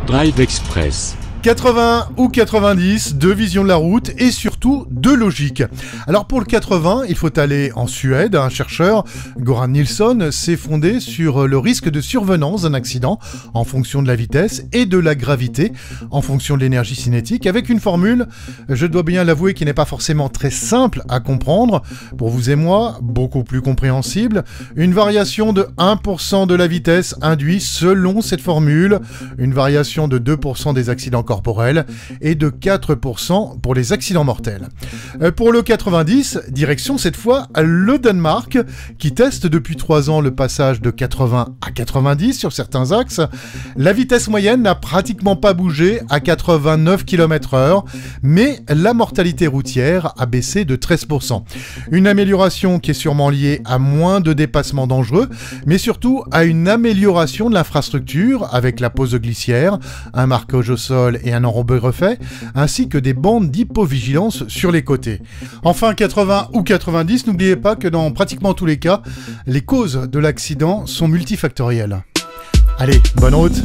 Drive Express. 80 ou 90, deux visions de la route et surtout deux logiques. Alors pour le 80, il faut aller en Suède. Un chercheur, Goran Nilsson, s'est fondé sur le risque de survenance d'un accident en fonction de la vitesse et de la gravité, en fonction de l'énergie cinétique, avec une formule, je dois bien l'avouer, qui n'est pas forcément très simple à comprendre. Pour vous et moi, beaucoup plus compréhensible. Une variation de 1% de la vitesse induit, selon cette formule, une variation de 2% des accidents corporels et de 4% pour les accidents mortels. Pour le 90, direction cette fois le Danemark, qui teste depuis 3 ans le passage de 80 à 90 sur certains axes. La vitesse moyenne n'a pratiquement pas bougé à 89 km/h, mais la mortalité routière a baissé de 13%. Une amélioration qui est sûrement liée à moins de dépassements dangereux, mais surtout à une amélioration de l'infrastructure avec la pose de glissière, un marquage au sol et un enrobé refait, ainsi que des bandes d'hypovigilance sur les côtés. Enfin, 80 ou 90, n'oubliez pas que dans pratiquement tous les cas, les causes de l'accident sont multifactorielles. Allez, bonne route!